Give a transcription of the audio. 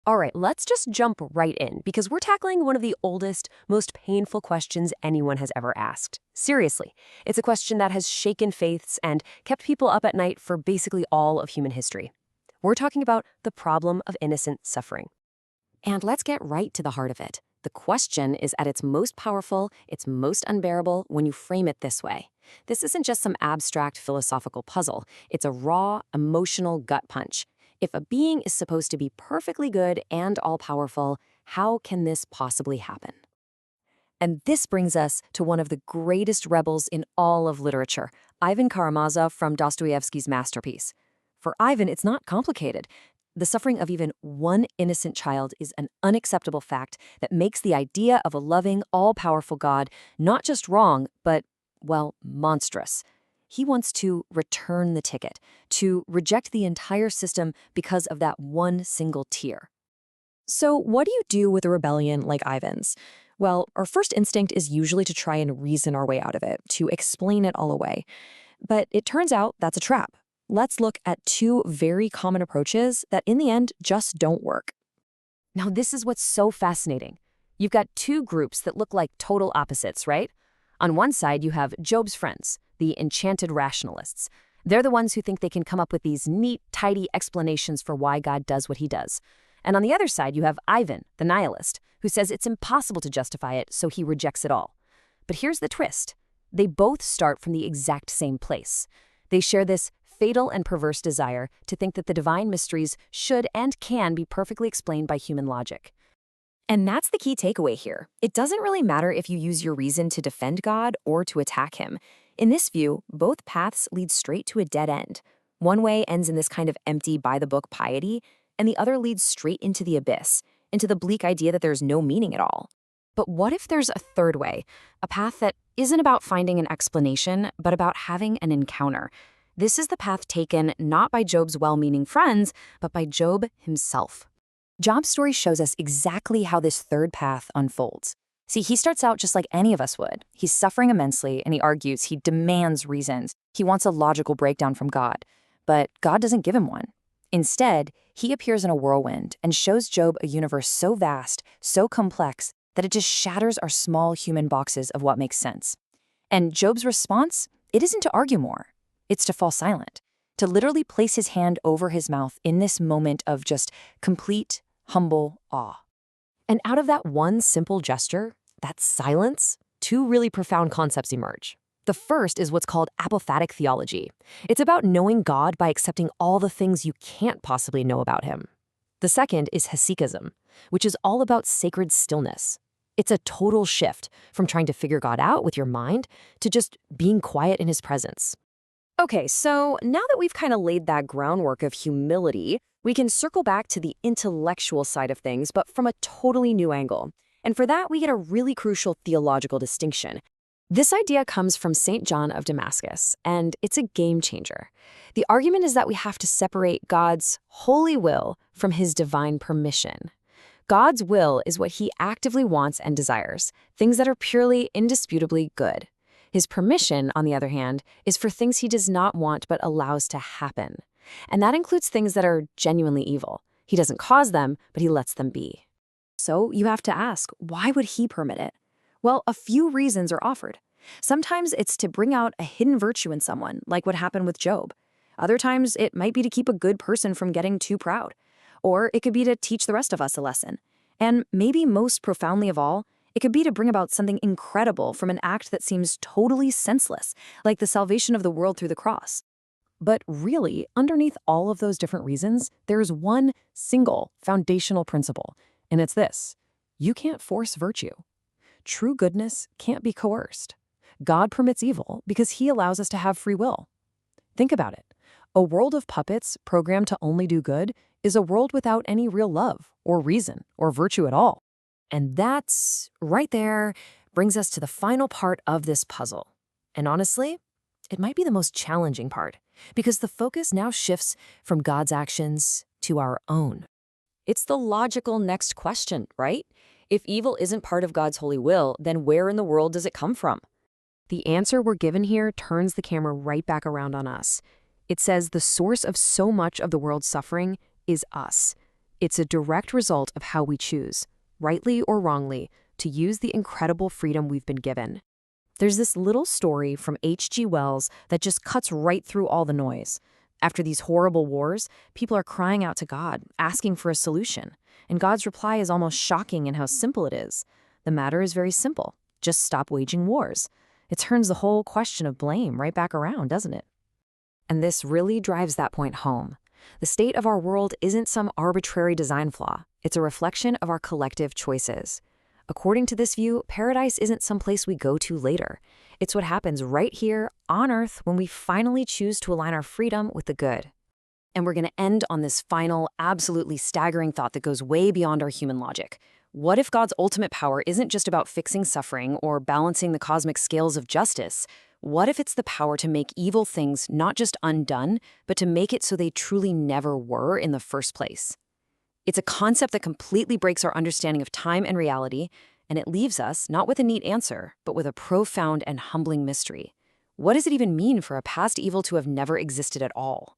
All right, let's just jump right in because we're tackling one of the oldest, most painful questions anyone has ever asked. Seriously, it's a question that has shaken faiths and kept people up at night for basically all of human history. We're talking about the problem of innocent suffering. And let's get right to the heart of it. The question is at its most powerful, its most unbearable when you frame it this way. This isn't just some abstract philosophical puzzle. It's a raw, emotional gut punch. If a being is supposed to be perfectly good and all-powerful, how can this possibly happen? And this brings us to one of the greatest rebels in all of literature, Ivan Karamazov from Dostoevsky's masterpiece. For Ivan, it's not complicated. The suffering of even one innocent child is an unacceptable fact that makes the idea of a loving, all-powerful God not just wrong, but, well, monstrous. He wants to return the ticket, to reject the entire system because of that one single tear. So what do you do with a rebellion like Ivan's? Well, our first instinct is usually to try and reason our way out of it, to explain it all away. But it turns out that's a trap. Let's look at two very common approaches that in the end just don't work. Now, this is what's so fascinating. You've got two groups that look like total opposites, right? On one side, you have Job's friends, the enchanted rationalists. They're the ones who think they can come up with these neat, tidy explanations for why God does what he does. And on the other side, you have Ivan, the nihilist, who says it's impossible to justify it, so he rejects it all. But here's the twist. They both start from the exact same place. They share this fatal and perverse desire to think that the divine mysteries should and can be perfectly explained by human logic. And that's the key takeaway here. It doesn't really matter if you use your reason to defend God or to attack him. In this view, both paths lead straight to a dead end. One way ends in this kind of empty, by-the-book piety, and the other leads straight into the abyss, into the bleak idea that there's no meaning at all. But what if there's a third way, a path that isn't about finding an explanation, but about having an encounter? This is the path taken not by Job's well-meaning friends, but by Job himself. Job's story shows us exactly how this third path unfolds. See, he starts out just like any of us would. He's suffering immensely, and he argues, he demands reasons. He wants a logical breakdown from God. But God doesn't give him one. Instead, he appears in a whirlwind and shows Job a universe so vast, so complex, that it just shatters our small human boxes of what makes sense. And Job's response? It isn't to argue more. It's to fall silent, to literally place his hand over his mouth in this moment of just complete, humble awe. And out of that one simple gesture, that silence, two really profound concepts emerge. The first is what's called apophatic theology. It's about knowing God by accepting all the things you can't possibly know about him. The second is hesychasm, which is all about sacred stillness. It's a total shift from trying to figure God out with your mind to just being quiet in his presence. Okay, so now that we've kind of laid that groundwork of humility, we can circle back to the intellectual side of things, but from a totally new angle. And for that, we get a really crucial theological distinction. This idea comes from St. John of Damascus, and it's a game changer. The argument is that we have to separate God's holy will from his divine permission. God's will is what he actively wants and desires, things that are purely, indisputably good. His permission, on the other hand, is for things he does not want but allows to happen. And that includes things that are genuinely evil. He doesn't cause them, but he lets them be. So you have to ask, why would he permit it? Well, a few reasons are offered. Sometimes it's to bring out a hidden virtue in someone, like what happened with Job. Other times it might be to keep a good person from getting too proud. Or it could be to teach the rest of us a lesson. And maybe most profoundly of all, it could be to bring about something incredible from an act that seems totally senseless, like the salvation of the world through the cross. But really, underneath all of those different reasons, there's one single foundational principle, and it's this: you can't force virtue. True goodness can't be coerced. God permits evil because he allows us to have free will. Think about it. A world of puppets programmed to only do good is a world without any real love or reason or virtue at all. And that's, right there, brings us to the final part of this puzzle. And honestly, it might be the most challenging part, because the focus now shifts from God's actions to our own. It's the logical next question, right? If evil isn't part of God's holy will, then where in the world does it come from? The answer we're given here turns the camera right back around on us. It says the source of so much of the world's suffering is us. It's a direct result of how we choose, rightly or wrongly, to use the incredible freedom we've been given. There's this little story from H.G. Wells that just cuts right through all the noise. After these horrible wars, people are crying out to God, asking for a solution. And God's reply is almost shocking in how simple it is. The matter is very simple. Just stop waging wars. It turns the whole question of blame right back around, doesn't it? And this really drives that point home. The state of our world isn't some arbitrary design flaw. It's a reflection of our collective choices. According to this view, paradise isn't some place we go to later. It's what happens right here on Earth when we finally choose to align our freedom with the good. And we're going to end on this final, absolutely staggering thought that goes way beyond our human logic. What if God's ultimate power isn't just about fixing suffering or balancing the cosmic scales of justice? What if it's the power to make evil things not just undone, but to make it so they truly never were in the first place? It's a concept that completely breaks our understanding of time and reality, and it leaves us not with a neat answer, but with a profound and humbling mystery. What does it even mean for a past evil to have never existed at all?